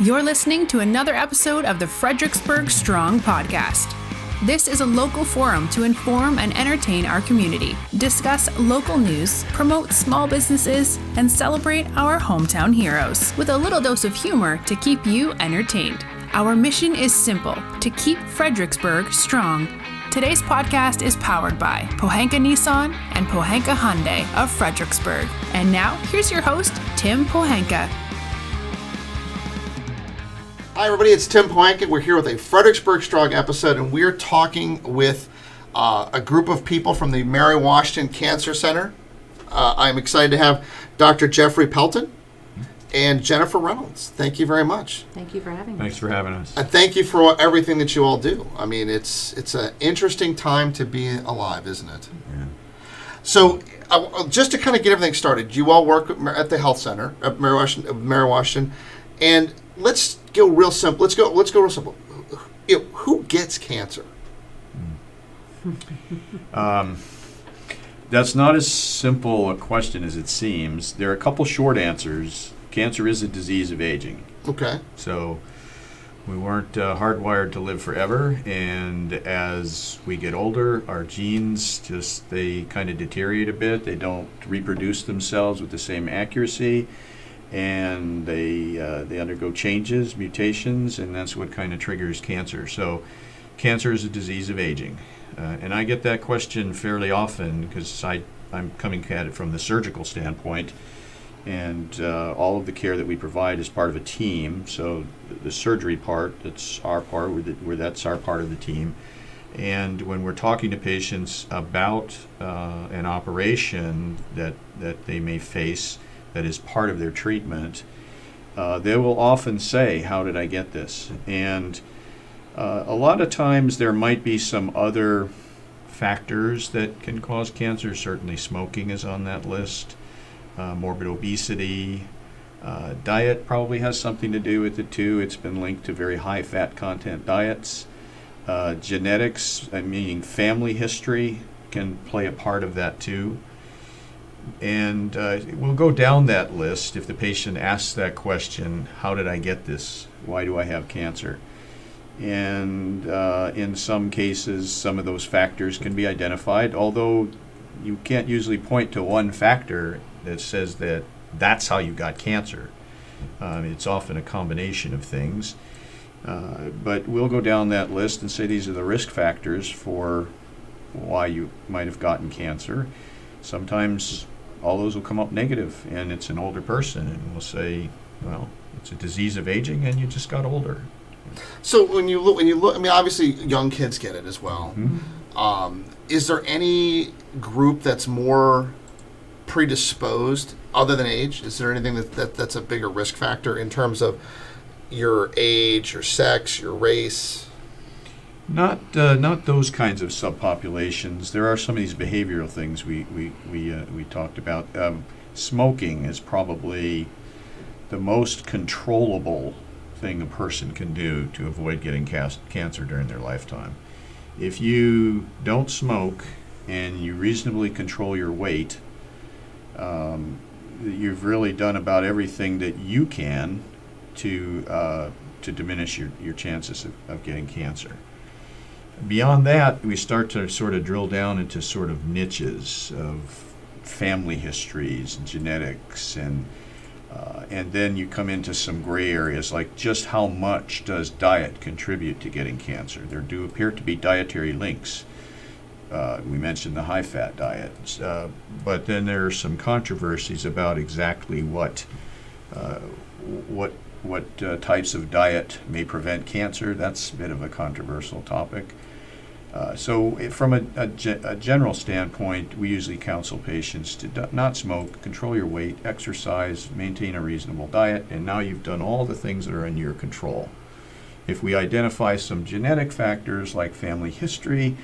You're listening to another episode of the Fredericksburg Strong Podcast. This is a local forum to inform and entertain our community, discuss local news, promote small businesses, and celebrate our hometown heroes with a little dose of humor to keep you entertained. Our mission is simple: to keep Fredericksburg strong. Today's podcast is powered by Pohanka Nissan and Pohanka Hyundai of Fredericksburg. And now, here's your host, Tim Pohanka. Hi everybody, it's Tim Pohanka. We're here with a Fredericksburg Strong episode, and we're talking with a group of people from the Mary Washington Cancer Center. I'm excited to have Dr. Jeffrey Pelton and Jennifer Reynolds. Thank you very much. Thank you for having me. Thanks for having us. And thank you for everything that you all do. I mean, it's an interesting time to be alive, isn't it? Yeah. So, just to kind of get everything started, you all work at the health center at Mary Washington, and let's go real simple. Let's go real simple. Who gets cancer? That's not as simple a question as it seems. There are a couple short answers. Cancer is a disease of aging. Okay. So we weren't hardwired to live forever, and as we get older, our genes they kind of deteriorate a bit. They don't reproduce themselves with the same accuracy, and they undergo changes, mutations, and that's what kind of triggers cancer. So cancer is a disease of aging. And I get that question fairly often because I'm coming at it from the surgical standpoint, and all of the care that we provide is part of a team. So the surgery part, that's our part, that's our part of the team. And when we're talking to patients about an operation that they may face that is part of their treatment, they will often say, "How did I get this?" And a lot of times there might be some other factors that can cause cancer. Certainly smoking is on that list. Morbid obesity. Diet probably has something to do with it too. It's been linked to very high fat content diets. Genetics, meaning family history, can play a part of that too. And we'll go down that list if the patient asks that question, "How did I get this? Why do I have cancer?" And in some cases, some of those factors can be identified, although you can't usually point to one factor that says that's how you got cancer. It's often a combination of things. But we'll go down that list and say these are the risk factors for why you might have gotten cancer. Sometimes all those will come up negative, and it's an older person, and we'll say, well, it's a disease of aging, and you just got older. So when you look, I mean, obviously young kids get it as well. Mm-hmm. Is there any group that's more predisposed other than age? Is there anything that's a bigger risk factor in terms of your age, your sex, your race? Not those kinds of subpopulations. There are some of these behavioral things we talked about. Smoking is probably the most controllable thing a person can do to avoid getting cancer during their lifetime. If you don't smoke and you reasonably control your weight, you've really done about everything that you can to diminish your chances of getting cancer. Beyond that, we start to sort of drill down into sort of niches of family histories and genetics, and then you come into some gray areas like just how much does diet contribute to getting cancer. There do appear to be dietary links. We mentioned the high-fat diet, but then there are some controversies about exactly what types of diet may prevent cancer. That's a bit of a controversial topic. So from a general standpoint, we usually counsel patients to not smoke, control your weight, exercise, maintain a reasonable diet, and now you've done all the things that are in your control. If we identify some genetic factors like family history,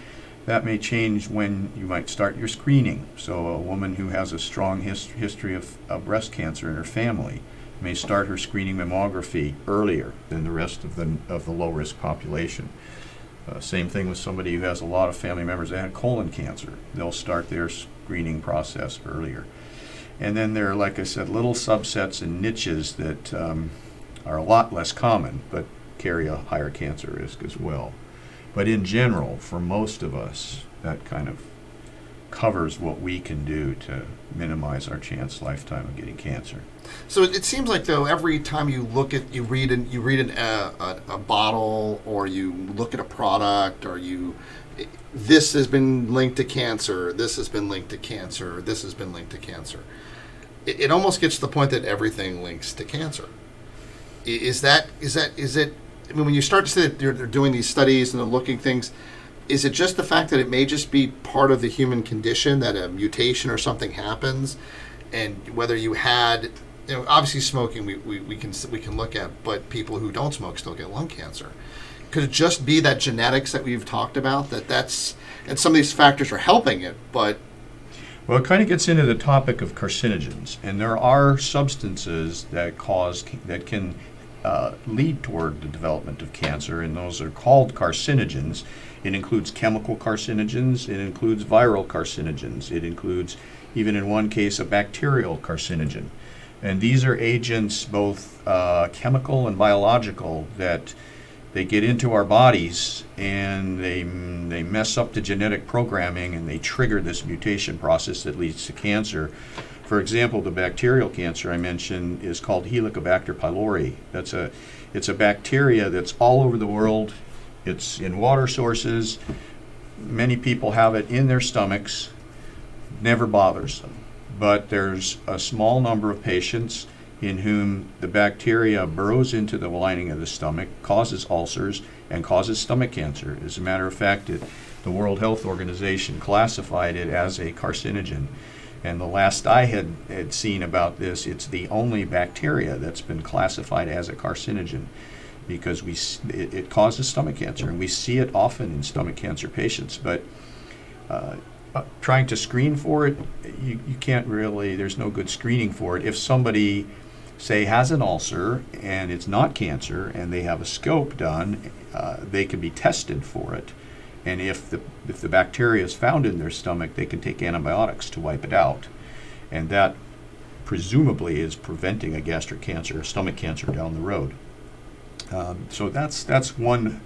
that may change when you might start your screening. So a woman who has a strong history of breast cancer in her family may start her screening mammography earlier than the rest of the low-risk population. Same thing with somebody who has a lot of family members that had colon cancer. They'll start their screening process earlier. And then there are, like I said, little subsets and niches that are a lot less common, but carry a higher cancer risk as well. But in general, for most of us, that kind of covers what we can do to minimize our chance lifetime of getting cancer. So it seems like, though, every time you read a bottle, or you look at a product, or this has been linked to cancer, this has been linked to cancer, this has been linked to cancer. It almost gets to the point that everything links to cancer. Is it? I mean, when you start to say that they're doing these studies and they're looking things, is it just the fact that it may just be part of the human condition that a mutation or something happens, and whether you had, obviously smoking we can look at, but people who don't smoke still get lung cancer. Could it just be that genetics that we've talked about, and some of these factors are helping it, but... Well, it kind of gets into the topic of carcinogens, and there are substances that can lead toward the development of cancer, and those are called carcinogens. It includes chemical carcinogens, it includes viral carcinogens, it includes, even in one case, a bacterial carcinogen. And these are agents, both chemical and biological, that they get into our bodies and they mess up the genetic programming, and they trigger this mutation process that leads to cancer. For example, the bacterial cancer I mentioned is called Helicobacter pylori. It's a bacteria that's all over the world. It's in water sources. Many people have it in their stomachs. Never bothers them. But there's a small number of patients in whom the bacteria burrows into the lining of the stomach, causes ulcers, and causes stomach cancer. As a matter of fact, the World Health Organization classified it as a carcinogen. And the last I had seen about this, it's the only bacteria that's been classified as a carcinogen, because it causes stomach cancer, and we see it often in stomach cancer patients. But trying to screen for it, you can't really, there's no good screening for it. If somebody, say, has an ulcer and it's not cancer, and they have a scope done, they can be tested for it. And if the bacteria is found in their stomach, they can take antibiotics to wipe it out. And that presumably is preventing a gastric cancer or stomach cancer down the road. So that's one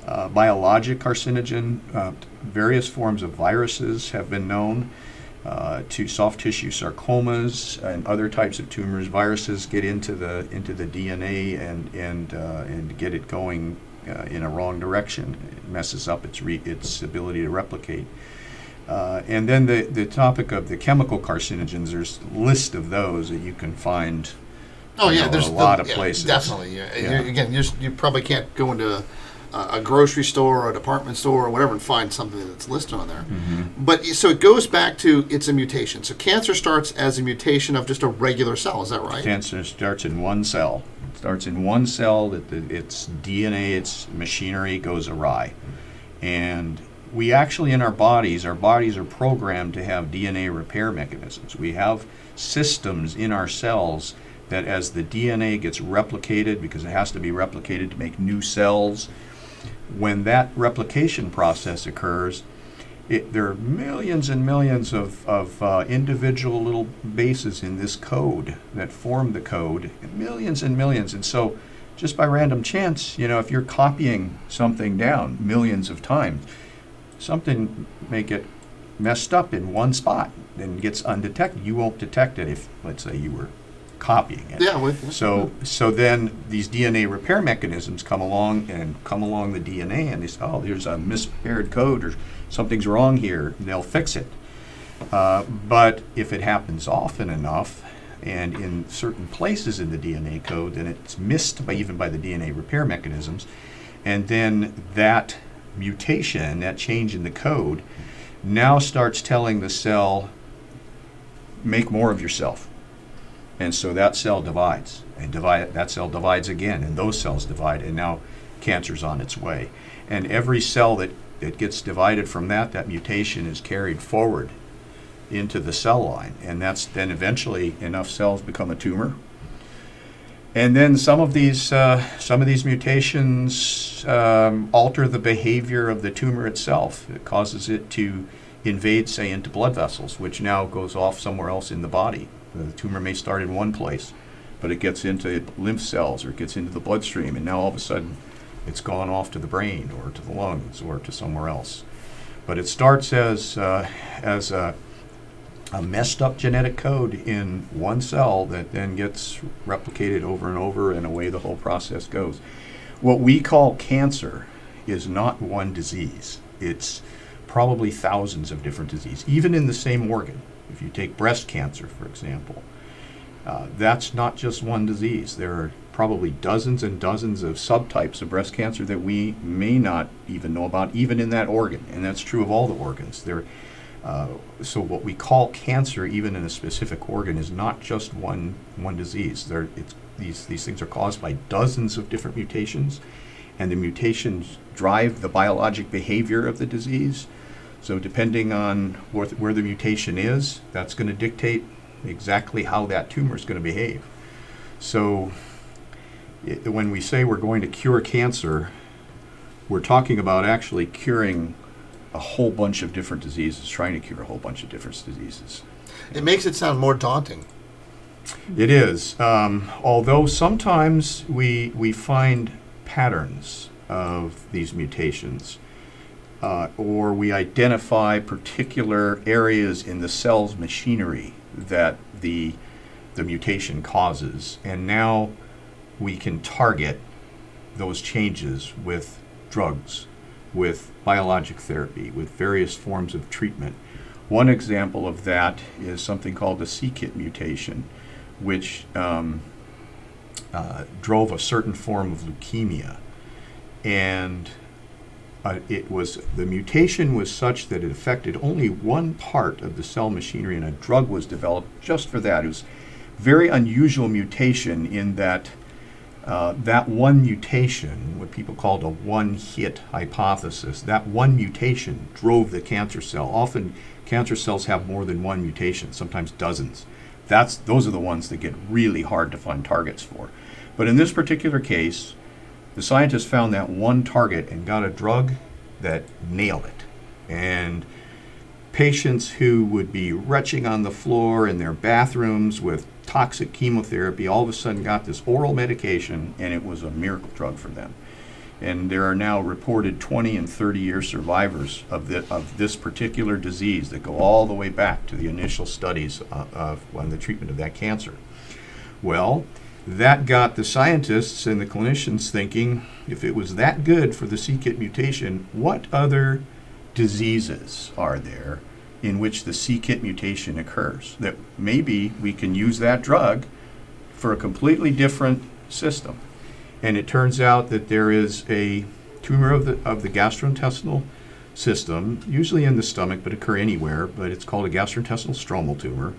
biologic carcinogen. Various forms of viruses have been known to soft tissue sarcomas and other types of tumors. Viruses get into the DNA and get it going in a wrong direction. It messes up its ability to replicate. And then the topic of the chemical carcinogens, there's a list of those that you can find. There's a lot of places. Definitely. Again, you probably can't go into a grocery store or a department store or whatever and find something that's listed on there. Mm-hmm. But so it goes back to, it's a mutation. So cancer starts as a mutation of just a regular cell. Is that right? Cancer starts in one cell. It starts in one cell that its DNA, its machinery goes awry. And we actually, in our bodies are programmed to have DNA repair mechanisms. We have systems in our cells that, as the DNA gets replicated, because it has to be replicated to make new cells, when that replication process occurs, there are millions and millions of individual little bases in this code that form the code, millions and millions. And so just by random chance, if you're copying something down millions of times, something may get messed up in one spot and gets undetected. You won't detect it if, let's say, you were copying it. So then these DNA repair mechanisms come along the DNA, and they say, there's a mispaired code, or something's wrong here, and they'll fix it. But if it happens often enough, and in certain places in the DNA code, then it's missed even by the DNA repair mechanisms, and then that mutation, that change in the code, now starts telling the cell, make more of yourself. And so that cell divides, and that cell divides again, and those cells divide, and now cancer's on its way. And every cell that gets divided from that mutation is carried forward into the cell line, and that's then eventually enough cells become a tumor. And then some of these mutations alter the behavior of the tumor itself. It causes it to invade, say, into blood vessels, which now goes off somewhere else in the body. The tumor may start in one place, but it gets into lymph cells or it gets into the bloodstream, and now all of a sudden it's gone off to the brain or to the lungs or to somewhere else. But it starts as a messed up genetic code in one cell that then gets replicated over and over, and away the whole process goes. What we call cancer is not one disease. It's probably thousands of different diseases, even in the same organ. If you take breast cancer, for example, that's not just one disease. There are probably dozens and dozens of subtypes of breast cancer that we may not even know about, even in that organ, and that's true of all the organs. So what we call cancer, even in a specific organ, is not just one disease. These things are caused by dozens of different mutations, and the mutations drive the biologic behavior of the disease. So depending on where the mutation is, that's going to dictate exactly how that tumor is going to behave. So when we say we're going to cure cancer, we're talking about actually curing a whole bunch of different diseases, trying to cure a whole bunch of different diseases. It makes it sound more daunting. It is. Although sometimes we find patterns of these mutations, or we identify particular areas in the cell's machinery that the mutation causes, and now we can target those changes with drugs, with biologic therapy, with various forms of treatment. One example of that is something called the c-KIT mutation, which drove a certain form of leukemia. And the mutation was such that it affected only one part of the cell machinery, and a drug was developed just for that. It was a very unusual mutation in that that one mutation, what people called a one-hit hypothesis, that one mutation drove the cancer cell. Often cancer cells have more than one mutation, sometimes dozens. Those are the ones that get really hard to find targets for. But in this particular case, the scientists found that one target and got a drug that nailed it. And patients who would be retching on the floor in their bathrooms with toxic chemotherapy all of a sudden got this oral medication, and it was a miracle drug for them. And there are now reported 20 and 30-year survivors of this particular disease that go all the way back to the initial studies on the treatment of that cancer. Well, that got the scientists and the clinicians thinking, if it was that good for the c-KIT mutation, what other diseases are there in which the c-KIT mutation occurs, that maybe we can use that drug for a completely different system? And it turns out that there is a tumor of the gastrointestinal system, usually in the stomach, but occur anywhere, but it's called a gastrointestinal stromal tumor,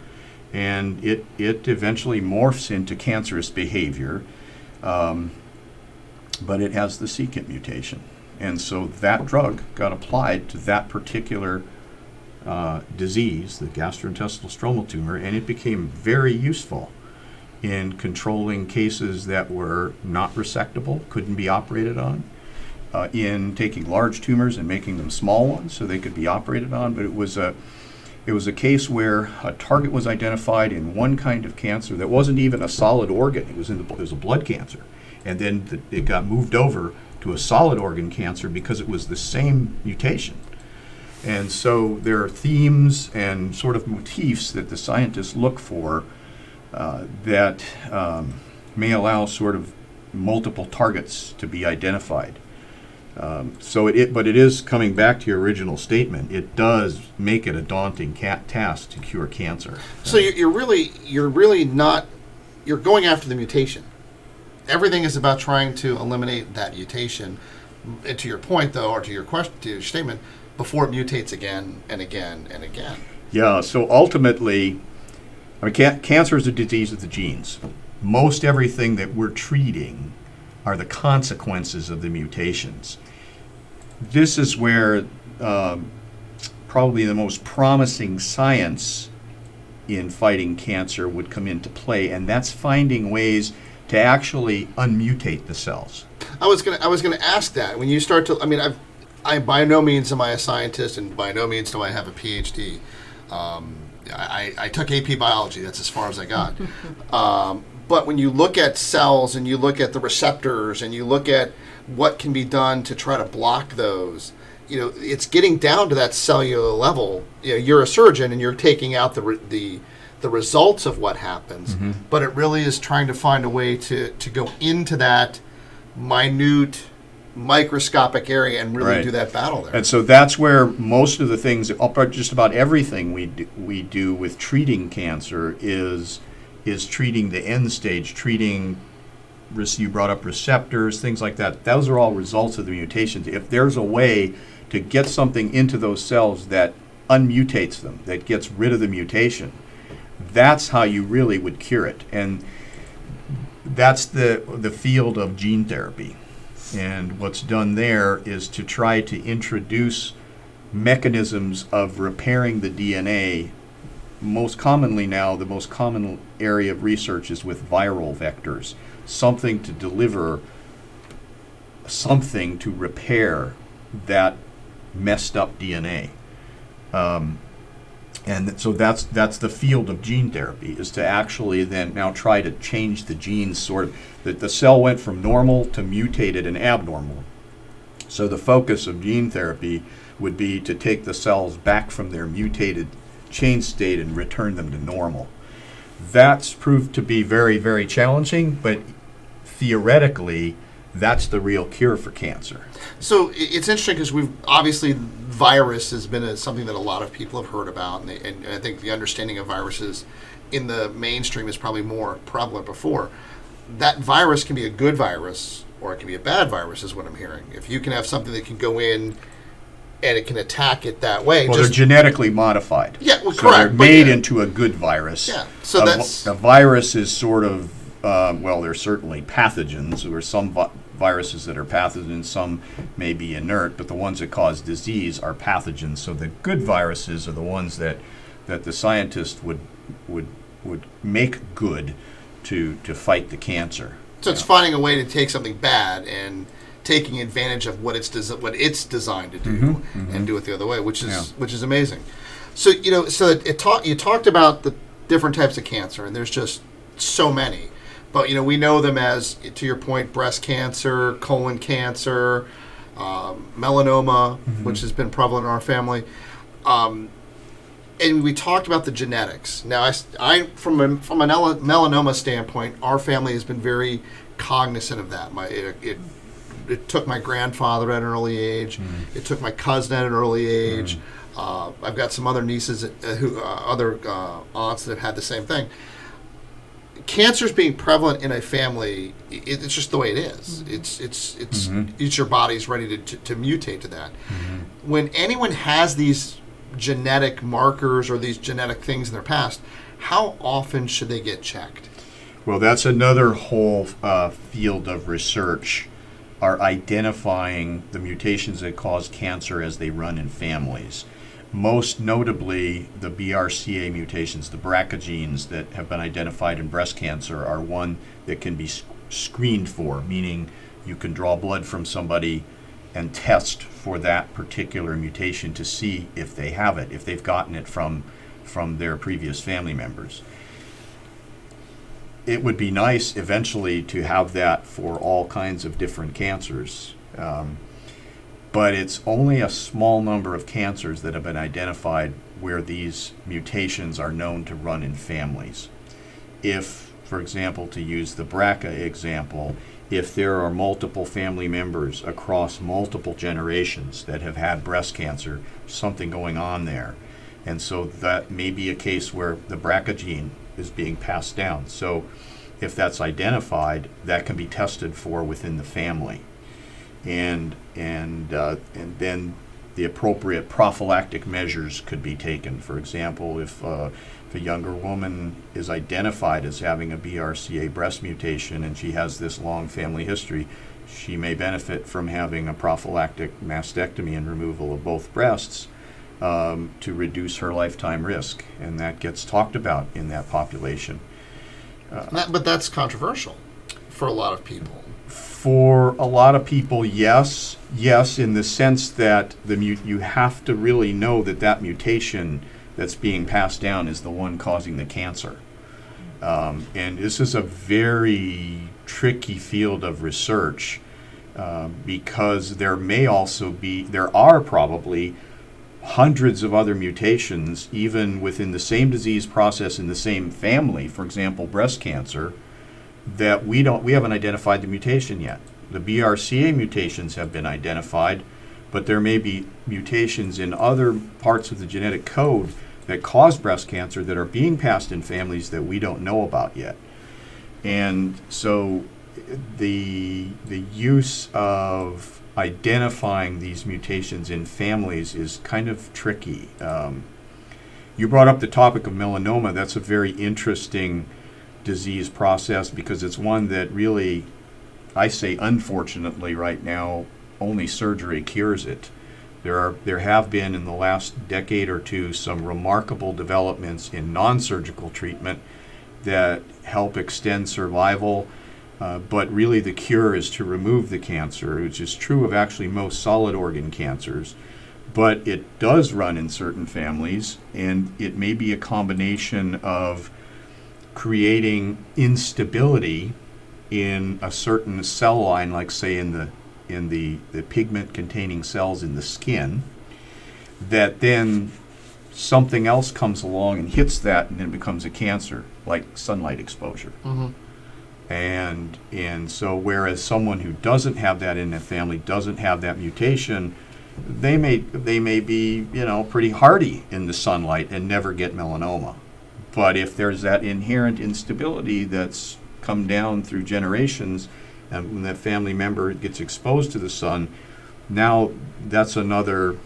and it eventually morphs into cancerous behavior, but it has the c-KIT mutation. And so that drug got applied to that particular disease, the gastrointestinal stromal tumor, and it became very useful in controlling cases that were not resectable, couldn't be operated on, in taking large tumors and making them small ones so they could be operated on. But it was a case where a target was identified in one kind of cancer that wasn't even a solid organ. It was a blood cancer, and then it got moved over to a solid organ cancer because it was the same mutation. And so there are themes and sort of motifs that the scientists look for that may allow sort of multiple targets to be identified. But it is, coming back to your original statement, it does make it a daunting task to cure cancer. So you're going after the mutation. Everything is about trying to eliminate that mutation. And to your point, though, or to your question, to your statement, before it mutates again and again and again. Yeah, so ultimately, cancer is a disease of the genes. Most everything that we're treating are the consequences of the mutations. This is where probably the most promising science in fighting cancer would come into play, and that's finding ways to actually unmutate the cells. I was gonna ask that when you start to. I by no means am I a scientist, and by no means do I have a PhD. I took AP biology. That's as far as I got. But when you look at cells and you look at the receptors and you look at what can be done to try to block those, it's getting down to that cellular level. You're a surgeon and you're taking out the results of what happens, but it really is trying to find a way to go into that minute microscopic area and really do that battle there. And so that's where most of the things, just about everything we do with treating cancer is treating the end stage, treating, you brought up receptors, things like that. Those are all results of the mutations. If there's a way to get something into those cells that unmutates them, that gets rid of the mutation, that's how you really would cure it. And that's the field of gene therapy. And what's done there is to try to introduce mechanisms of repairing the DNA. Most commonly now, the most common area of research is with viral vectors, something to deliver something to repair that messed up DNA. And so that's the field of gene therapy, is to actually then now try to change the genes, sort of, that the cell went from normal to mutated and abnormal. So the focus of gene therapy would be to take the cells back from their mutated change state and return them to normal. That's proved to be very, very challenging, but theoretically, that's the real cure for cancer. So it's interesting because obviously virus has been something that a lot of people have heard about, and I think the understanding of viruses in the mainstream is probably more prevalent before. That virus can be a good virus or it can be a bad virus, is what I'm hearing. If you can have something that can go in and it can attack it that way. Well, they're genetically modified. Yeah, well, so correct. They're made into a good virus. Yeah, so that's... A virus is sort of, they're certainly pathogens. There are some viruses that are pathogens, some may be inert, but the ones that cause disease are pathogens. So the good viruses are the ones that the scientists would make good to fight the cancer. So it's finding a way to take something bad and taking advantage of what it's designed to do and do it the other way, which is amazing. So you talked about the different types of cancer, and there's just so many. But we know them as, to your point, breast cancer, colon cancer, melanoma, which has been prevalent in our family, and we talked about the genetics. Now, I from a melanoma standpoint, our family has been very cognizant of that. It took my grandfather at an early age. It took my cousin at an early age. I've got some other nieces, other aunts that have had the same thing. Cancer's being prevalent in a family, it's just the way it is. It's your body's ready to mutate to that. When anyone has these genetic markers or these genetic things in their past, how often should they get checked? Well, that's another whole field of research, are identifying the mutations that cause cancer as they run in families. Most notably, the BRCA mutations, the BRCA genes that have been identified in breast cancer, are one that can be screened for, meaning you can draw blood from somebody and test for that particular mutation to see if they have it, if they've gotten it from their previous family members. It would be nice eventually to have that for all kinds of different cancers. But it's only a small number of cancers that have been identified where these mutations are known to run in families. If, for example, to use the BRCA example, if there are multiple family members across multiple generations that have had breast cancer, something going on there. And so that may be a case where the BRCA gene is being passed down. So if that's identified, that can be tested for within the family. And then the appropriate prophylactic measures could be taken. For example, if a younger woman is identified as having a BRCA breast mutation and she has this long family history, she may benefit from having a prophylactic mastectomy and removal of both breasts to reduce her lifetime risk. And that gets talked about in that population. But that's controversial for a lot of people. For a lot of people, yes, in the sense that you have to really know that mutation that's being passed down is the one causing the cancer. And this is a very tricky field of research because there are probably hundreds of other mutations, even within the same disease process in the same family, for example, breast cancer, that we haven't identified the mutation yet. The BRCA mutations have been identified, but there may be mutations in other parts of the genetic code that cause breast cancer that are being passed in families that we don't know about yet. And so the use of identifying these mutations in families is kind of tricky. You brought up the topic of melanoma. That's a very interesting disease process because it's one that really, I say unfortunately right now, only surgery cures it. There have been in the last decade or two some remarkable developments in non-surgical treatment that help extend survival, but really the cure is to remove the cancer, which is true of actually most solid organ cancers. But it does run in certain families, and it may be a combination of creating instability in a certain cell line, like say in the pigment-containing cells in the skin, that then something else comes along and hits that, and then becomes a cancer, like sunlight exposure. Mm-hmm. And so whereas someone who doesn't have that in their family, doesn't have that mutation, they may be, pretty hardy in the sunlight and never get melanoma. But if there's that inherent instability that's come down through generations, and when that family member gets exposed to the sun, now that's another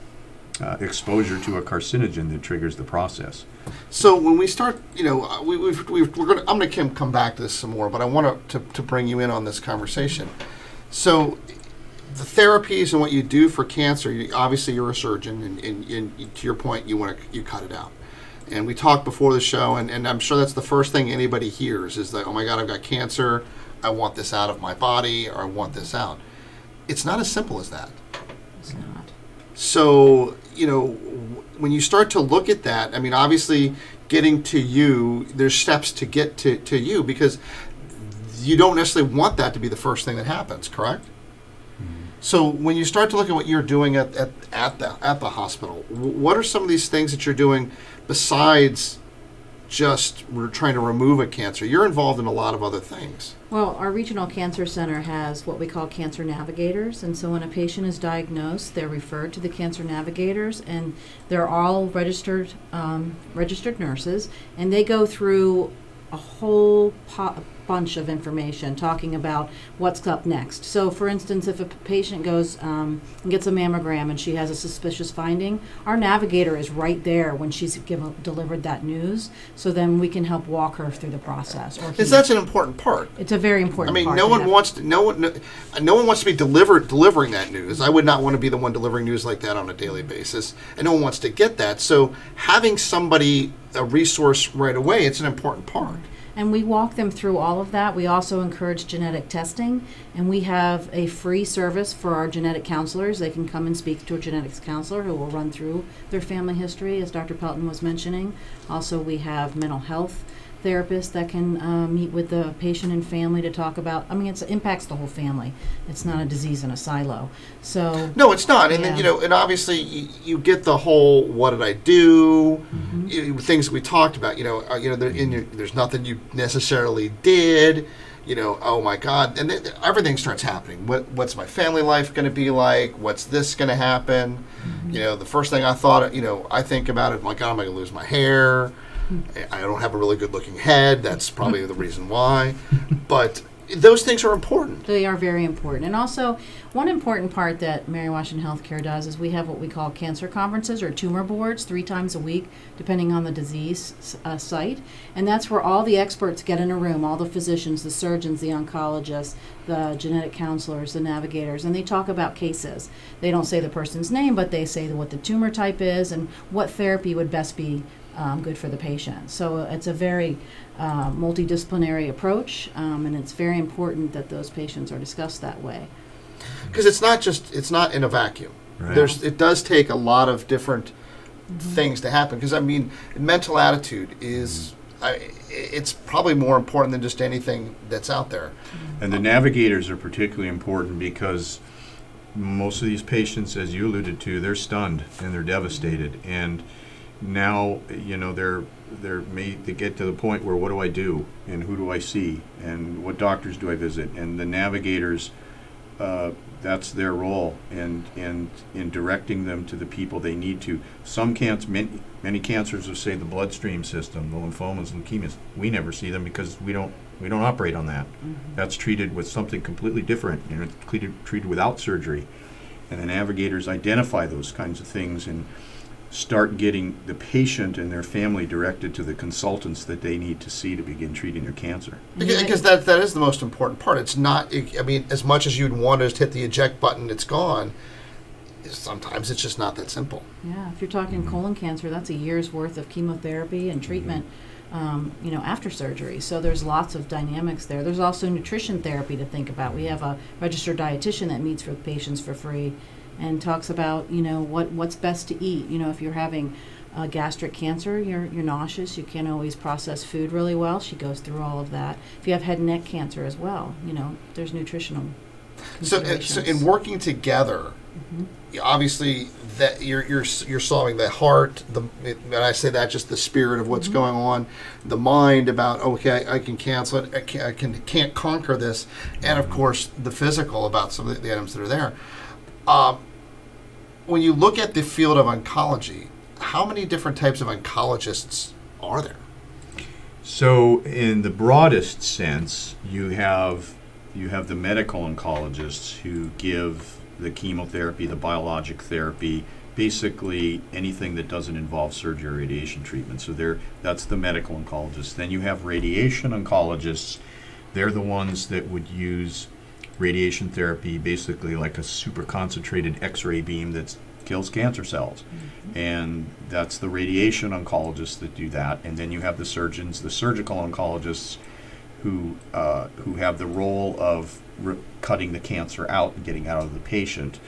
exposure to a carcinogen that triggers the process. So when we start, I'm going to come back to this some more, but I want to bring you in on this conversation. So the therapies and what you do for cancer, obviously you're a surgeon, and to your point, you cut it out. And we talked before the show, and I'm sure that's the first thing anybody hears is that, oh my God, I've got cancer, I want this out of my body, or I want this out. It's not as simple as that. It's not. So, when you start to look at that, I mean, obviously getting to you, there's steps to get to you, because you don't necessarily want that to be the first thing that happens, correct? So when you start to look at what you're doing at the hospital, what are some of these things that you're doing besides just we're trying to remove a cancer? You're involved in a lot of other things. Well, our regional cancer center has what we call cancer navigators, and so when a patient is diagnosed, they're referred to the cancer navigators, and they're all registered nurses, and they go through a whole bunch of information talking about what's up next. So for instance, if a patient goes and gets a mammogram and she has a suspicious finding, our navigator is right there when she's delivered that news, so then we can help walk her through the process. Because that's an important part. It's a very important part. I mean, no one wants to be delivering that news. I would not want to be the one delivering news like that on a daily basis, and no one wants to get that. So having somebody, a resource right away, it's an important part. And we walk them through all of that. We also encourage genetic testing, and we have a free service for our genetic counselors. They can come and speak to a genetics counselor who will run through their family history, as Dr. Pelton was mentioning. Also, we have mental health therapists that can meet with the patient and family to talk about, it impacts the whole family. It's not a disease in a silo. So no, it's not. And then, and obviously you get the whole, what did I do? Mm-hmm. Things that we talked about, there's nothing you necessarily did, oh my God. And then everything starts happening. What's my family life going to be like? What's this going to happen? Mm-hmm. The first thing I thought, I think about it, my God, am I going to lose my hair? I don't have a really good-looking head. That's probably the reason why. But those things are important. They are very important. And also, one important part that Mary Washington Healthcare does is we have what we call cancer conferences or tumor boards 3 times a week, depending on the disease site. And that's where all the experts get in a room, all the physicians, the surgeons, the oncologists, the genetic counselors, the navigators, and they talk about cases. They don't say the person's name, but they say what the tumor type is and what therapy would best be good for the patient. So it's a very multidisciplinary approach, and it's very important that those patients are discussed that way. Because it's not in a vacuum. Right. It does take a lot of different things to happen. Because mental attitude is it's probably more important than just anything that's out there. And the Navigators are particularly important because most of these patients, as you alluded to, they're stunned and they're devastated. And now, they get to the point where, what do I do? And who do I see? And what doctors do I visit? And the Navigators, that's their role in directing them to the people they need to. Many cancers of, say, the bloodstream system, the lymphomas, leukemias, we never see them because we don't operate on that. That's treated with something completely different. It's treated without surgery. And the Navigators identify those kinds of things and start getting the patient and their family directed to the consultants that they need to see to begin treating their cancer. Because that is the most important part. It's not, as much as you'd want to just hit the eject button, it's gone. Sometimes it's just not that simple. Yeah, if you're talking colon cancer, that's a year's worth of chemotherapy and treatment, after surgery. So there's lots of dynamics there. There's also nutrition therapy to think about. We have a registered dietitian that meets with patients for free and talks about, what's best to eat. If you're having gastric cancer, you're nauseous, you can't always process food really well. She goes through all of that. If you have head and neck cancer as well, there's nutritional considerations. So in working together, obviously that you're solving the heart, and I say that just the spirit of what's going on, the mind about, okay, I can cancel it, I can't conquer this, and of course the physical about some of the items that are there. When you look at the field of oncology, how many different types of oncologists are there? So in the broadest sense, you have the medical oncologists who give the chemotherapy, the biologic therapy, basically anything that doesn't involve surgery or radiation treatment. So that's the medical oncologists. Then you have radiation oncologists. They're the ones that would use radiation therapy, basically like a super concentrated X-ray beam that kills cancer cells. And that's the radiation oncologists that do that. And then you have the surgeons, the surgical oncologists who have the role of cutting the cancer out and getting out of the patient,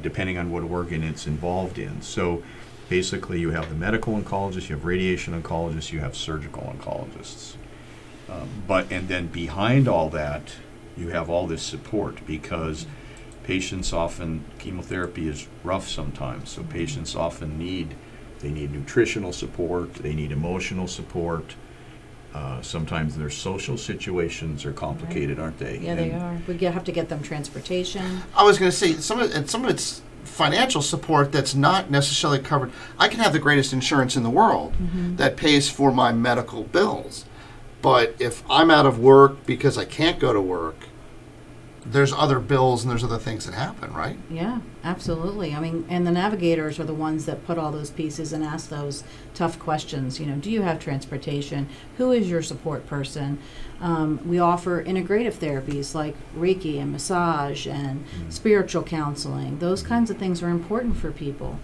depending on what organ it's involved in. So basically you have the medical oncologists, you have radiation oncologists, you have surgical oncologists. And then behind all that, you have all this support because patients often, chemotherapy is rough sometimes, so patients often need nutritional support, they need emotional support. Sometimes their social situations are complicated, aren't they? Yeah, they are. We have to get them transportation. I was going to say, some of it's financial support that's not necessarily covered. I can have the greatest insurance in the world that pays for my medical bills. But if I'm out of work because I can't go to work, there's other bills and there's other things that happen, right? Yeah, absolutely. And the Navigators are the ones that put all those pieces and ask those tough questions. Do you have transportation? Who is your support person? We offer integrative therapies like Reiki and massage and spiritual counseling. Those kinds of things are important for people.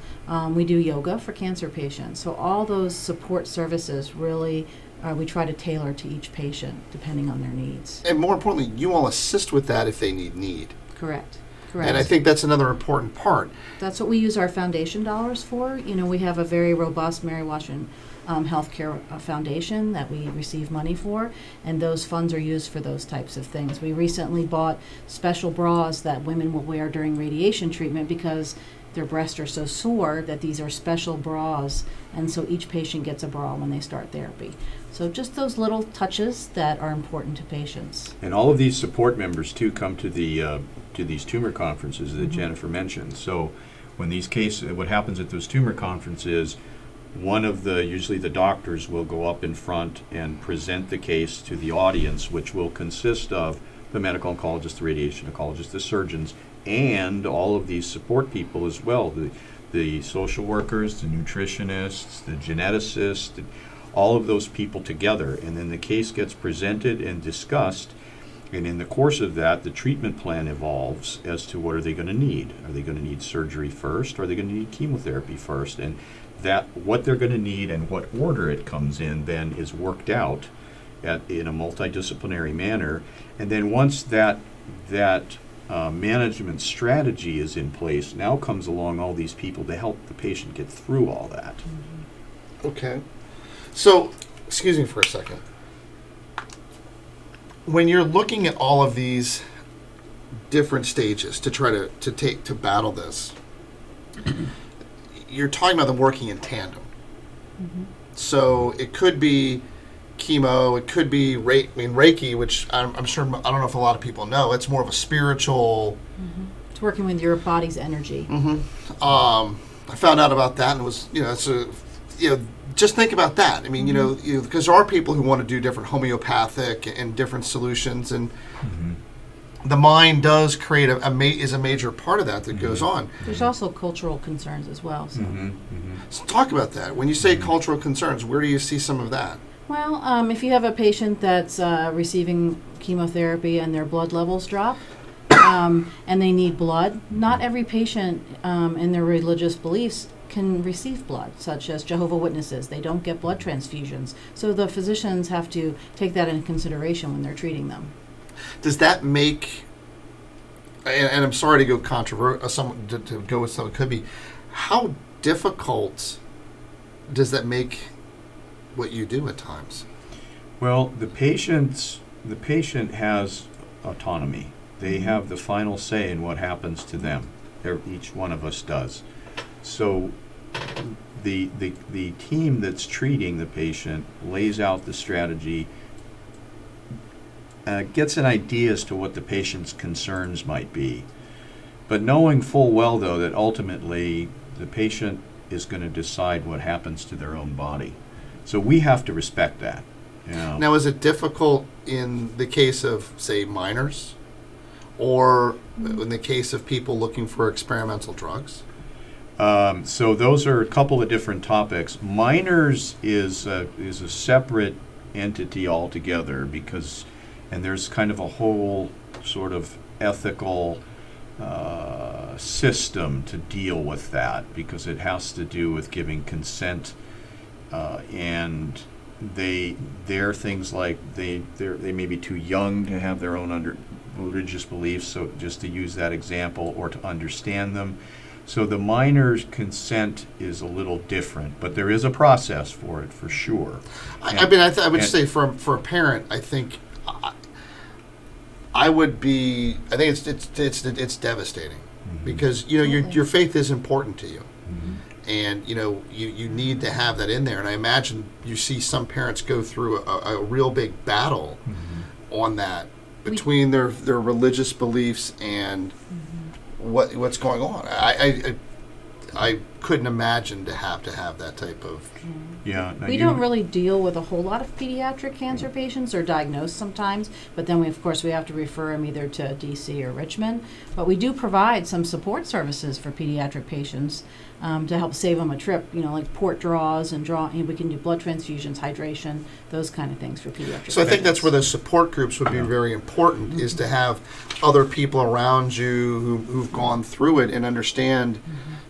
We do yoga for cancer patients. So all those support services really we try to tailor to each patient depending on their needs. And more importantly, you all assist with that if they need. Correct. And I think that's another important part. That's what we use our foundation dollars for. We have a very robust Mary Washington Healthcare Foundation that we receive money for, and those funds are used for those types of things. We recently bought special bras that women will wear during radiation treatment because their breasts are so sore that these are special bras, and so each patient gets a bra when they start therapy. So just those little touches that are important to patients. And all of these support members too come to these tumor conferences that Jennifer mentioned. So when what happens at those tumor conferences, usually the doctors will go up in front and present the case to the audience, which will consist of the medical oncologist, the radiation oncologist, the surgeons, and all of these support people as well, the social workers, the nutritionists, the geneticists, all of those people together. And then the case gets presented and discussed, and in the course of that, the treatment plan evolves as to what are they going to need. Are they going to need surgery first, or are they going to need chemotherapy first? And that what they're going to need and what order it comes in then is worked out in a multidisciplinary manner. And then once that management strategy is in place, now comes along all these people to help the patient get through all that. Okay. So excuse me for a second. When you're looking at all of these different stages to try to battle this, you're talking about them working in tandem. Mm-hmm. So it could be chemo, it could be Reiki, which I'm sure, I don't know if a lot of people know, it's more of a spiritual. Mm-hmm. It's working with your body's energy. Mm-hmm. I found out about that, and it was, just think about that. I mean, because there are people who want to do different homeopathic and different solutions, and the mind does create is a major part of that goes on. There's also cultural concerns as well. So. So talk about that. When you say cultural concerns, where do you see some of that? Well, if you have a patient that's receiving chemotherapy and their blood levels drop, and they need blood, not every patient in their religious beliefs can receive blood, such as Jehovah's Witnesses. They don't get blood transfusions. So the physicians have to take that into consideration when they're treating them. Does that make, and I'm sorry to go to go with something could be, how difficult does that make what you do at times? Well, the patient has autonomy. They have the final say in what happens to them. Each one of us does. So the team that's treating the patient lays out the strategy, gets an idea as to what the patient's concerns might be. But knowing full well, though, that ultimately the patient is going to decide what happens to their own body. So we have to respect that. Now, is it difficult in the case of, say, minors, or in the case of people looking for experimental drugs? So those are a couple of different topics. Minors is a separate entity altogether and there's kind of a whole sort of ethical system to deal with that, because it has to do with giving consent, and they're things like they may be too young to have their own religious beliefs, so just to use that example, or to understand them. So the minor's consent is a little different, but there is a process for it, for sure. I would say for a parent, I think it's devastating, because your faith is important to you, and you need to have that in there. And I imagine you see some parents go through a real big battle on that between their religious beliefs and what's going on. I couldn't imagine to have that type of. Yeah. We don't really deal with a whole lot of pediatric cancer patients, or diagnosed sometimes, but then we have to refer them either to DC or Richmond. But we do provide some support services for pediatric patients to help save them a trip, like port draws and we can do blood transfusions, hydration, those kind of things for pediatric So I think that's where those support groups would be very important, is to have other people around you who've gone through it and understand,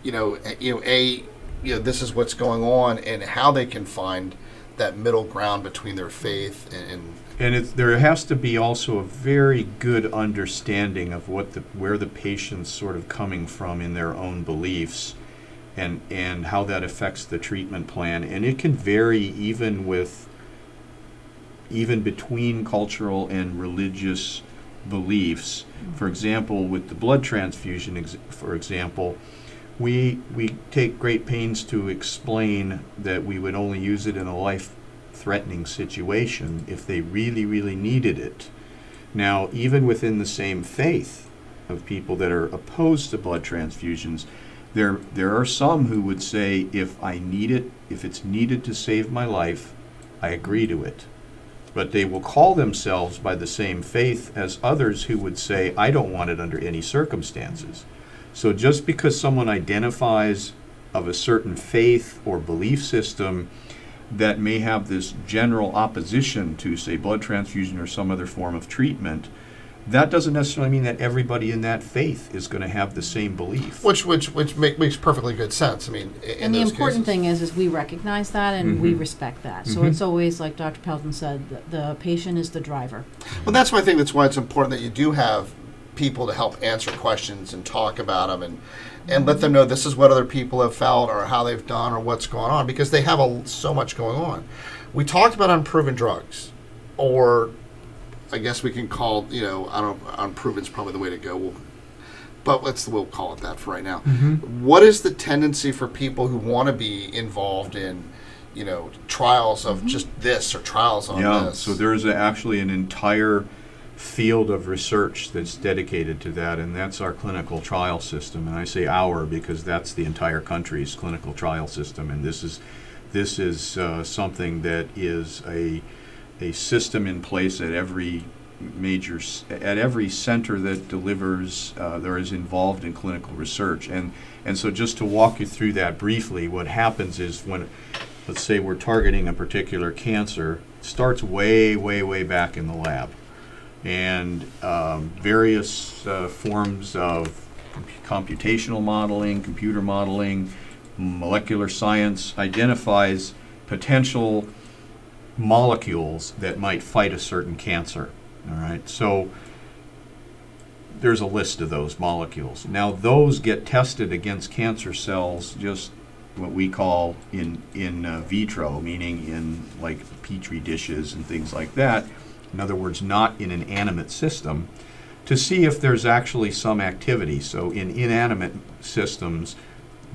this is what's going on, and how they can find that middle ground between their faith and there has to be also a very good understanding of where the patient's sort of coming from in their own beliefs, and how that affects the treatment plan. And it can vary even between cultural and religious beliefs. For example, with the blood transfusion, for example, we take great pains to explain that we would only use it in a life-threatening situation if they really, really needed it. Now, even within the same faith of people that are opposed to blood transfusions, there are some who would say, if it's needed to save my life, I agree to it. But they will call themselves by the same faith as others who would say, I don't want it under any circumstances. So just because someone identifies of a certain faith or belief system that may have this general opposition to, say, blood transfusion or some other form of treatment, that doesn't necessarily mean that everybody in that faith is going to have the same belief. Which makes perfectly good sense. I mean, and the important thing is we recognize that and we respect that. So it's always, like Dr. Pelton said, the patient is the driver. Well, that's my thing. That's why it's important that you do have people to help answer questions and talk about them and let them know this is what other people have felt or how they've done or what's going on, because they have so much going on. We talked about unproven drugs, or I guess we can call, unproven is probably the way to go. But we'll call it that for right now. Mm-hmm. What is the tendency for people who want to be involved in, trials of just this or trials on this? So there's actually an entire field of research that's dedicated to that, and that's our clinical trial system. And I say our because that's the entire country's clinical trial system, and this is something that is a system in place at every center that delivers or is involved in clinical research. And so just to walk you through that briefly, what happens is when, let's say we're targeting a particular cancer, it starts way, way, way back in the lab. And various forms of computational modeling, computer modeling, molecular science identifies potential molecules that might fight a certain cancer. All right, so there's a list of those molecules. Now those get tested against cancer cells, just what we call in vitro, meaning in like petri dishes and things like that. In other words, not in an animate system, to see if there's actually some activity. So in inanimate systems,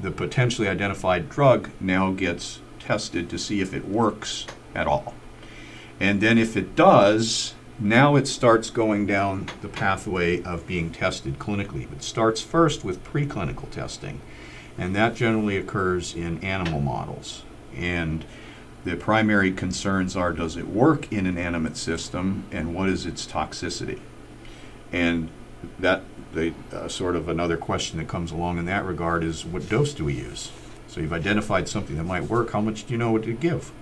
the potentially identified drug now gets tested to see if it works at all. And then if it does, now it starts going down the pathway of being tested clinically. It starts first with preclinical testing, and that generally occurs in animal models. And the primary concerns are, does it work in an animate system, and what is its toxicity? And that sort of another question that comes along in that regard is, what dose do we use? So you've identified something that might work. How much do you know what to give?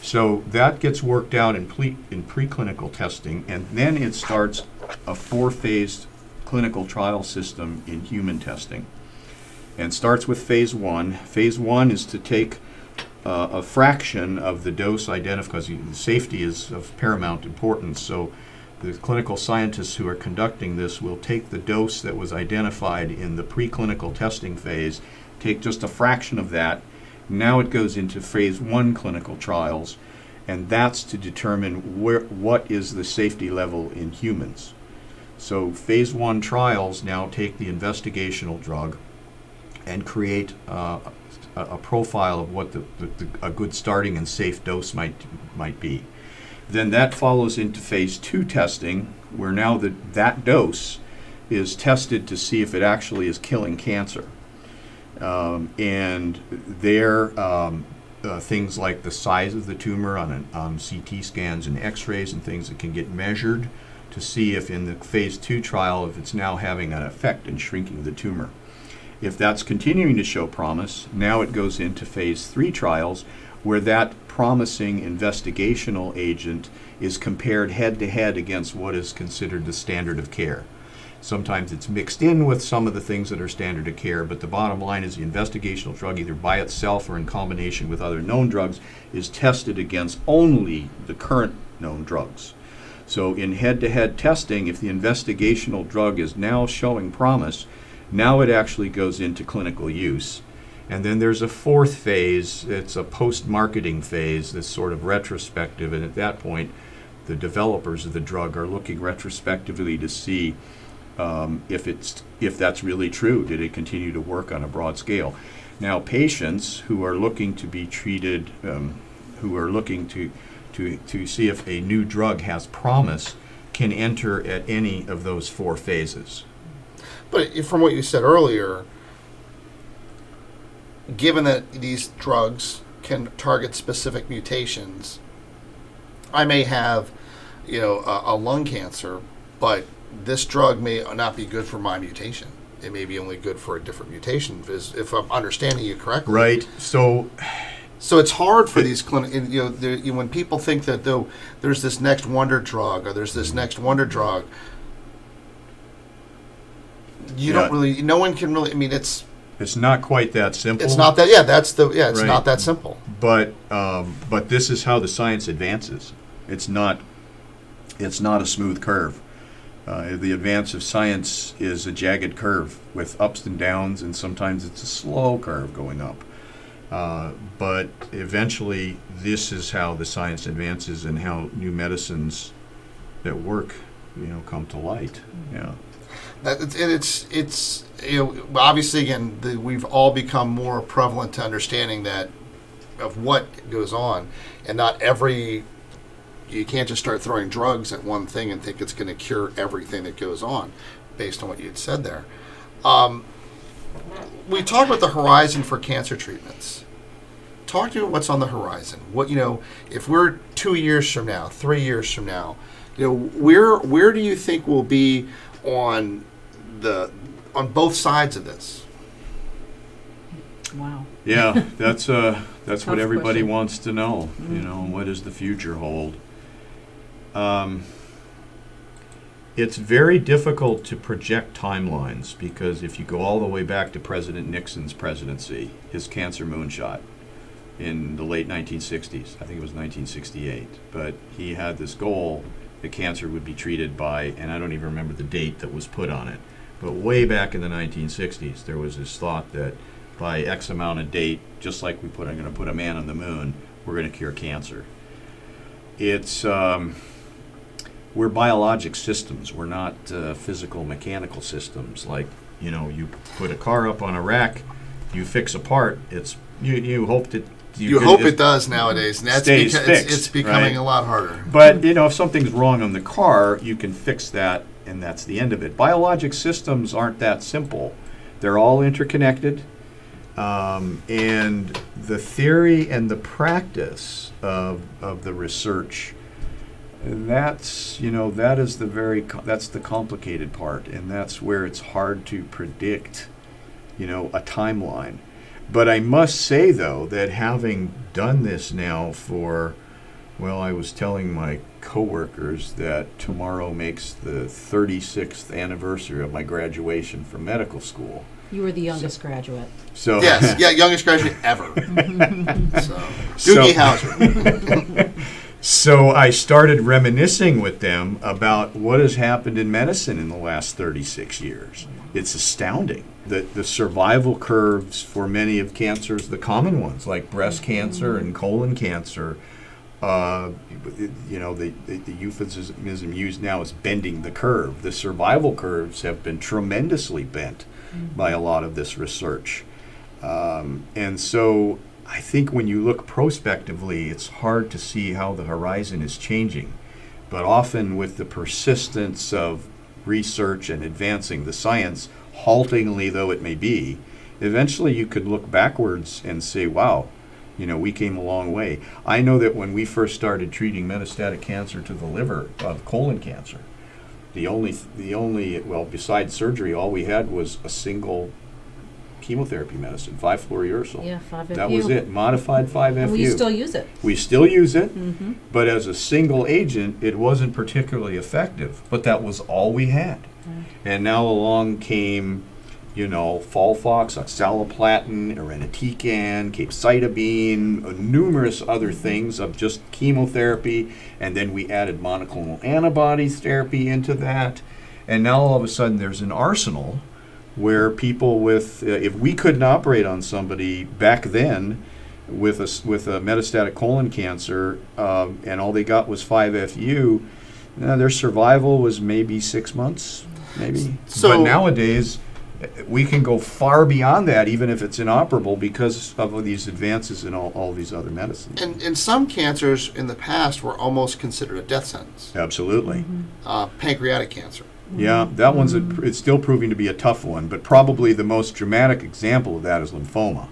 So that gets worked out in preclinical testing, and then it starts a 4-phased clinical trial system in human testing. And starts with phase 1. Phase 1 is to take a fraction of the dose identified, because safety is of paramount importance. So the clinical scientists who are conducting this will take the dose that was identified in the preclinical testing phase, take just a fraction of that. Now it goes into phase 1 clinical trials, and that's to determine what is the safety level in humans. So phase 1 trials now take the investigational drug and create a profile of what a good starting and safe dose might be. Then that follows into phase 2 testing, where now that dose is tested to see if it actually is killing cancer. And there, things like the size of the tumor on CT scans and X-rays and things that can get measured to see if in the phase 2 trial, if it's now having an effect in shrinking the tumor. If that's continuing to show promise, now it goes into phase 3 trials, where that promising investigational agent is compared head-to-head against what is considered the standard of care. Sometimes it's mixed in with some of the things that are standard of care, but the bottom line is the investigational drug, either by itself or in combination with other known drugs, is tested against only the current known drugs. So in head-to-head testing, if the investigational drug is now showing promise, now it actually goes into clinical use. And then there's a 4th phase. It's a post-marketing phase that's sort of retrospective, and at that point, the developers of the drug are looking retrospectively to see if that's really true. Did it continue to work on a broad scale? Now, patients who are looking to be treated, who are looking to see if a new drug has promise, can enter at any of those 4 phases. But from what you said earlier, given that these drugs can target specific mutations, I may have, a lung cancer, but this drug may not be good for my mutation. It may be only good for a different mutation, if I'm understanding you correctly. Right. So it's hard for these when people think that there's this next wonder drug or there's this next wonder drug, no one can really. I mean, it's not quite that simple. It's not that. Yeah, it's right. Not that simple. But this is how the science advances. It's not a smooth curve. The advance of science is a jagged curve with ups and downs, and sometimes it's a slow curve going up. But eventually, this is how the science advances and how new medicines that work, come to light. Yeah. It's obviously, again, we've all become more prevalent to understanding that of what goes on, and not every. You can't just start throwing drugs at one thing and think it's going to cure everything that goes on, based on what you had said there. We talked about the horizon for cancer treatments. Talk to me what's on the horizon. What if we're 2 years from now, 3 years from now, where do you think we'll be on both sides of this? Wow. Yeah, that's what everybody question. wants to know. What does the future hold? It's very difficult to project timelines because if you go all the way back to President Nixon's presidency, his cancer moonshot in the late 1960s, I think it was 1968, but he had this goal that cancer would be treated by, and I don't even remember the date that was put on it, but way back in the 1960s, there was this thought that by X amount of date, just like I'm going to put a man on the moon, we're going to cure cancer. It's we're biologic systems. We're not physical mechanical systems. Like you put a car up on a rack, you fix a part. It's you hope that you hope it does nowadays, and that's stays because fixed, it's becoming right? a lot harder. But if something's wrong on the car, you can fix that, and that's the end of it. Biologic systems aren't that simple. They're all interconnected. And the theory and the practice of the research, that's that's the complicated part, and that's where it's hard to predict a timeline. But I must say, though, that having done this now I was telling my coworkers that tomorrow makes the 36th anniversary of my graduation from medical school. You were the youngest graduate. So yes, youngest graduate ever. Doogie Howser. So I started reminiscing with them about what has happened in medicine in the last 36 years. It's astounding. The survival curves for many of cancers, the common ones like breast cancer and colon cancer, the euphemism used now is bending the curve. The survival curves have been tremendously bent by a lot of this research. And so I think when you look prospectively, it's hard to see how the horizon is changing. But often with the persistence of research and advancing the science, haltingly though it may be, eventually you could look backwards and say, wow, we came a long way. I know that when we first started treating metastatic cancer to the liver, colon cancer, the only besides surgery, all we had was a single chemotherapy medicine, 5-fluorouracil. Yeah, 5-FU. That was it, modified 5-FU. And we still use it. We still use it, Mm-hmm. but as a single agent, it wasn't particularly effective. But that was all we had. Right. And now along came, Folfox, oxaliplatin, irinotecan, capecitabine, numerous other things of just chemotherapy, and then we added monoclonal antibodies therapy into that. And now all of a sudden there's an arsenal where people with, if we couldn't operate on somebody back then with a metastatic colon cancer, and all they got was 5-FU, their survival was maybe 6 months, maybe. But nowadays, we can go far beyond that, even if it's inoperable, because of these advances in all these other medicines. And some cancers in the past were almost considered a death sentence. Absolutely. Pancreatic cancer. Yeah, that one's it's still proving to be a tough one, but probably the most dramatic example of that is lymphoma.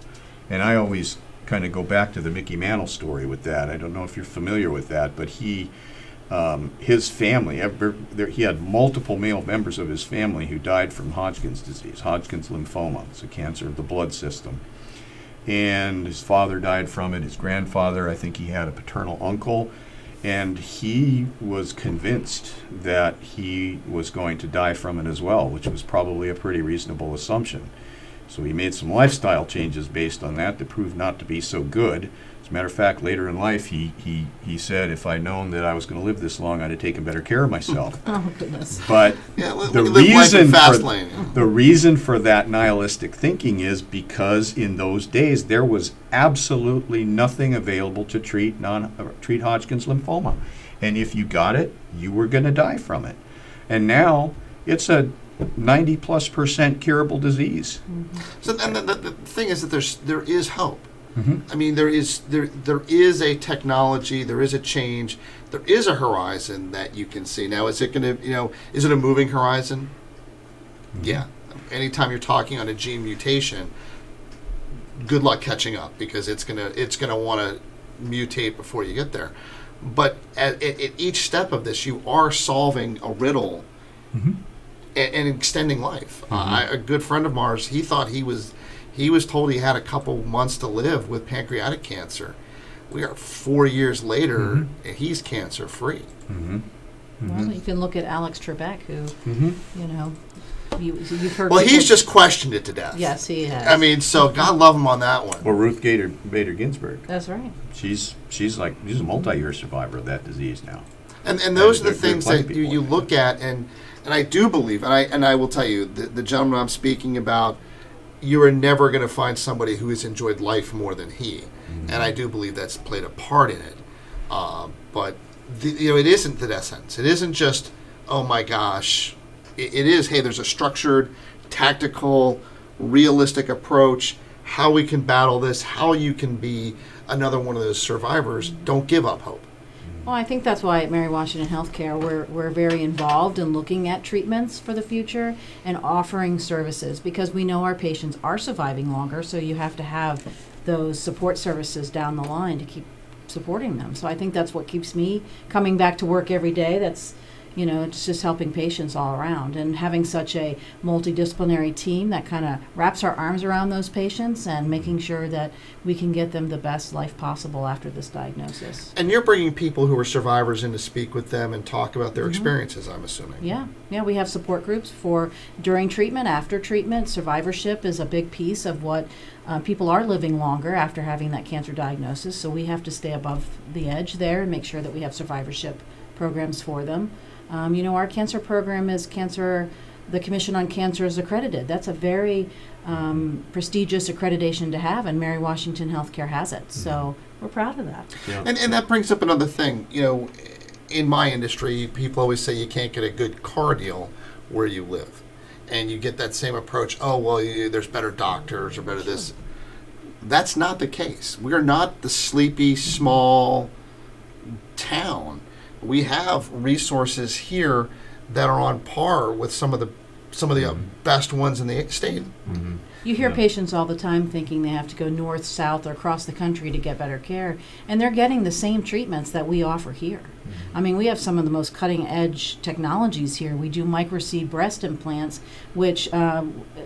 And I always kind of go back to the Mickey Mantle story with that. I don't know if you're familiar with that, but his family, he had multiple male members of his family who died from Hodgkin's disease, Hodgkin's lymphoma. It's a cancer of the blood system. And his father died from it, his grandfather, I think he had a paternal uncle. And he was convinced that he was going to die from it as well, which was probably a pretty reasonable assumption. So he made some lifestyle changes based on that proved not to be so good. As a matter of fact, later in life, he said, if I'd known that I was going to live this long, I'd have taken better care of myself. Oh, goodness. But the reason for that nihilistic thinking is because in those days there was absolutely nothing available to treat Hodgkin's lymphoma, and if you got it, you were going to die from it. And now it's a 90+% curable disease. Mm-hmm. So, and the thing is that there is hope. Mm-hmm. I mean, there is a technology, there is a change, there is a horizon that you can see. Now, is it going to, is it a moving horizon? Mm-hmm. Yeah. Anytime you're talking on a gene mutation, good luck catching up, because it's gonna want to mutate before you get there. But at each step of this, you are solving a riddle. Mm-hmm. and extending life. Mm-hmm. A good friend of Mars, he thought he was told he had a couple months to live with pancreatic cancer. We are 4 years later, mm-hmm. and he's cancer free. Mm-hmm. Mm-hmm. Well, you can look at Alex Trebek, who, mm-hmm. You've heard. Well, he's just questioned it to death. Yes, he has. I mean, so God love him on that one. Or Ruth Bader Ginsburg. That's right. She's a multi-year survivor of that disease now. And those are the things that you look at, and I do believe, and I will tell you, the gentleman I'm speaking about, you are never going to find somebody who has enjoyed life more than he. Mm-hmm. And I do believe that's played a part in it. But it isn't the death sentence. It isn't just, oh my gosh. It is, hey, there's a structured, tactical, realistic approach, how we can battle this, how you can be another one of those survivors. Don't give up hope. Well, I think that's why at Mary Washington Healthcare we're very involved in looking at treatments for the future and offering services, because we know our patients are surviving longer, so you have to have those support services down the line to keep supporting them. So I think that's what keeps me coming back to work every day. That's it's just helping patients all around, and having such a multidisciplinary team that kind of wraps our arms around those patients and making sure that we can get them the best life possible after this diagnosis. And you're bringing people who are survivors in to speak with them and talk about their mm-hmm. experiences, I'm assuming. Yeah, we have support groups for during treatment, after treatment. Survivorship is a big piece of what people are living longer after having that cancer diagnosis, so we have to stay above the edge there and make sure that we have survivorship programs for them. Our cancer program is the Commission on Cancer is accredited. That's a very prestigious accreditation to have, and Mary Washington Healthcare has it. So we're proud of that. Yeah. And that brings up another thing. In my industry, people always say you can't get a good car deal where you live. And you get that same approach, there's better doctors or better this. That's not the case. We're not the sleepy, small town. We have resources here that are on par with some of the mm-hmm. best ones in the state. Mm-hmm. You hear patients all the time thinking they have to go north, south, or across the country to get better care, and they're getting the same treatments that we offer here. Mm-hmm. I mean, we have some of the most cutting-edge technologies here. We do microseed breast implants, which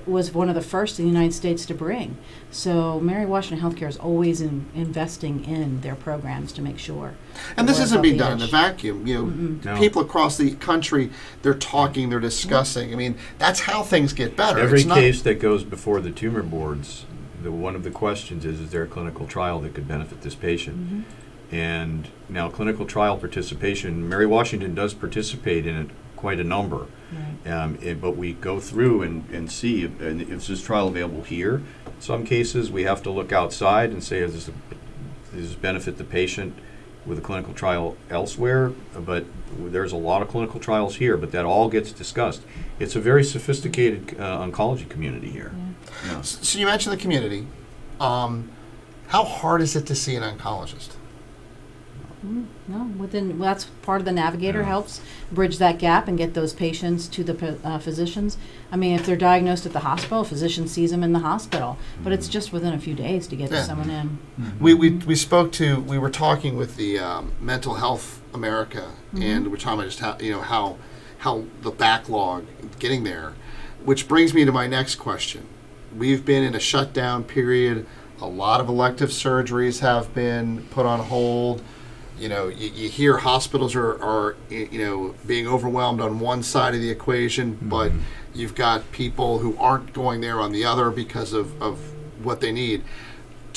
was one of the first in the United States to bring. So Mary Washington Healthcare is always investing in their programs to make sure. And this isn't being done in a vacuum. Mm-hmm. No. People across the country, they're talking, they're discussing. I mean, that's how things get better. Every case that goes before the tumor boards, one of the questions is there a clinical trial that could benefit this patient? Mm-hmm. And now clinical trial participation, Mary Washington does participate in it quite a number. Right. But we go through and see if this trial available here. In some cases, we have to look outside and say, does this benefit the patient with a clinical trial elsewhere? But there's a lot of clinical trials here, but that all gets discussed. It's a very sophisticated oncology community here. Yeah. Yeah. So you mentioned the community. How hard is it to see an oncologist? No, that's part of the Navigator helps bridge that gap and get those patients to the physicians. I mean, if they're diagnosed at the hospital, a physician sees them in the hospital, but it's just within a few days to get someone in. Mm-hmm. We were talking with the Mental Health America, mm-hmm. and we're talking about just how the backlog getting there, which brings me to my next question. We've been in a shutdown period. A lot of elective surgeries have been put on hold. You hear hospitals are being overwhelmed on one side of the equation, mm-hmm. but you've got people who aren't going there on the other because of what they need.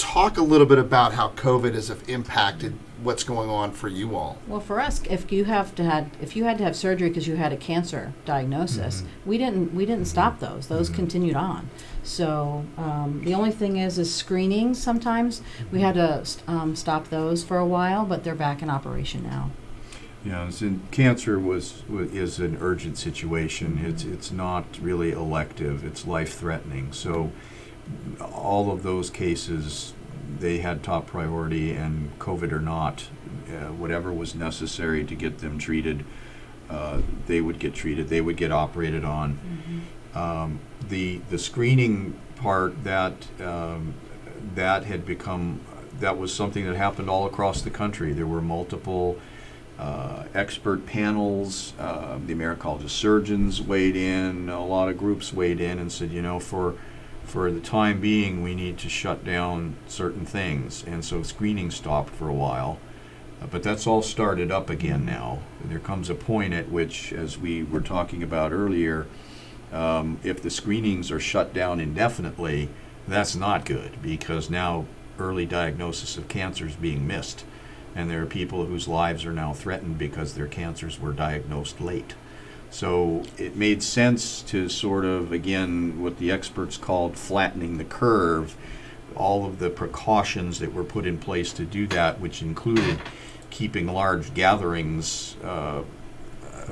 talk a little bit about how COVID has impacted what's going on for you all. Well, for us, if you had to have surgery because you had a cancer diagnosis, we didn't stop those. Those continued on. So the only thing is screenings. Sometimes we had to stop those for a while, but they're back in operation now. Yeah, cancer is an urgent situation. It's not really elective. It's life-threatening. So all of those cases, they had top priority, and COVID or not, whatever was necessary to get them treated, they would get treated. They would get operated on. The screening part that had become, that was something that happened all across the country. There were multiple expert panels. The American College of Surgeons weighed in. A lot of groups weighed in and said, for the time being, we need to shut down certain things. And so screening stopped for a while. But that's all started up again now. There comes a point at which, as we were talking about earlier, if the screenings are shut down indefinitely, that's not good, because now early diagnosis of cancer is being missed. And there are people whose lives are now threatened because their cancers were diagnosed late. So it made sense to sort of, again, what the experts called flattening the curve, all of the precautions that were put in place to do that, which included keeping large gatherings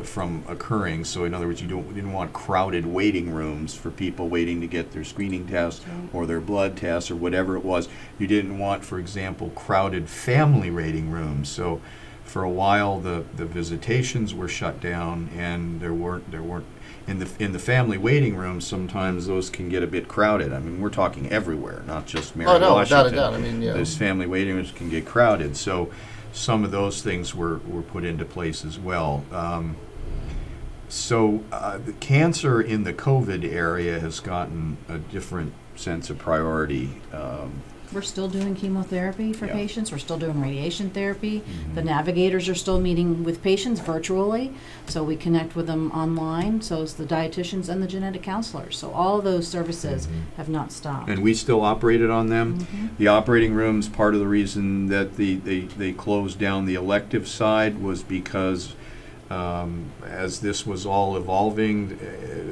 from occurring. So in other words, you didn't want crowded waiting rooms for people waiting to get their screening test or their blood test or whatever it was. You didn't want, for example, crowded family waiting rooms. So for a while, the visitations were shut down, and there weren't in the family waiting rooms. Sometimes those can get a bit crowded. I mean, we're talking everywhere, not just Mary Washington. Without a doubt. I mean, yeah. Those family waiting rooms can get crowded. So some of those things were put into place as well. The cancer in the COVID area has gotten a different sense of priority. We're still doing chemotherapy for patients. We're still doing radiation therapy. The Navigators are still meeting with patients virtually, so we connect with them online. So it's the dietitians and the genetic counselors. So all of those services have not stopped. And we still operated on them. The operating rooms, part of the reason that they closed down the elective side was because as this was all evolving,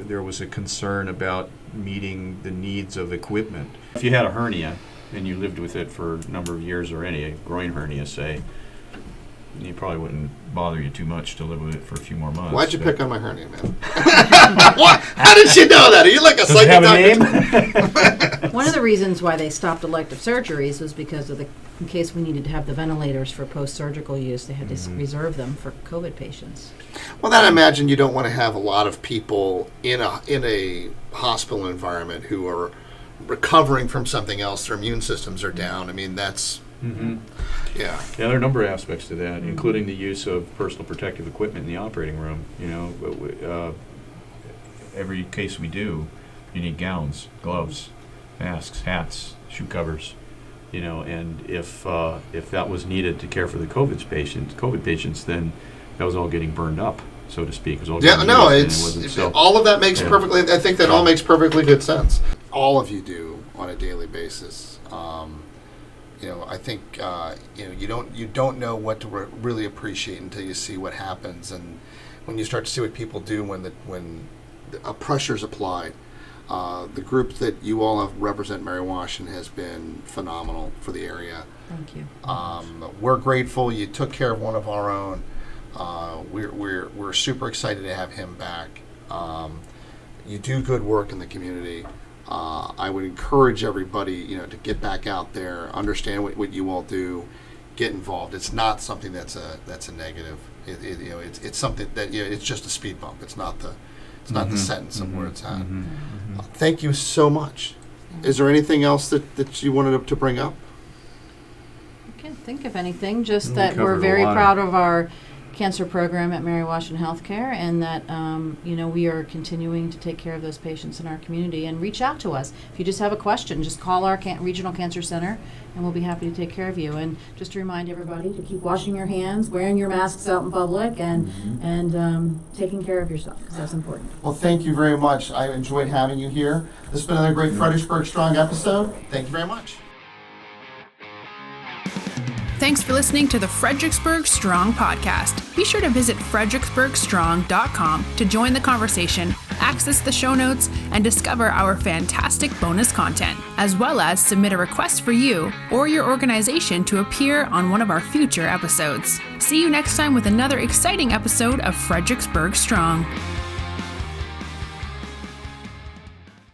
there was a concern about meeting the needs of equipment. If you had a hernia and you lived with it for a number of years, or a groin hernia, say, you probably wouldn't bother you too much to live with it for a few more months. Why'd you pick on my hernia, man? What? How did you know that? Are you like a psychic doctor? One of the reasons why they stopped elective surgeries was because of in case we needed to have the ventilators for post-surgical use, they had to reserve them for COVID patients. Well, then I imagine you don't want to have a lot of people in a hospital environment who are recovering from something else. Their immune systems are down. I mean, that's yeah, there are a number of aspects to that, including the use of personal protective equipment in the operating room. Every case we do, you need gowns, gloves, masks, hats, shoe covers. And if that was needed to care for the COVID patients, then that was all getting burned up, so to speak. All of that makes perfectly. I think that all makes perfectly good sense. All of you do on a daily basis. I think you don't know what to really appreciate until you see what happens, and when you start to see what people do when a pressure's applied. The group that you all have represent Mary Washington has been phenomenal for the area. Thank you. We're grateful you took care of one of our own. We're super excited to have him back. You do good work in the community. I would encourage everybody, to get back out there, understand what you all do, get involved. It's not something that's a negative. It's something that it's just a speed bump. It's not the sentence of where it's at. Thank you so much. Is there anything else that you wanted to bring up? I can't think of anything. Just that we're very proud of our cancer program at Mary Washington Healthcare, and that we are continuing to take care of those patients in our community. And reach out to us if you just have a question. Just call our regional cancer center, and we'll be happy to take care of you. And just to remind everybody to keep washing your hands, wearing your masks out in public, and taking care of yourself, because that's important. Well, thank you very much. I enjoyed having you here. This has been another great Fredericksburg Strong episode. Thank you very much. Thanks for listening to the Fredericksburg Strong Podcast. Be sure to visit fredericksburgstrong.com to join the conversation, access the show notes, and discover our fantastic bonus content, as well as submit a request for you or your organization to appear on one of our future episodes. See you next time with another exciting episode of Fredericksburg Strong.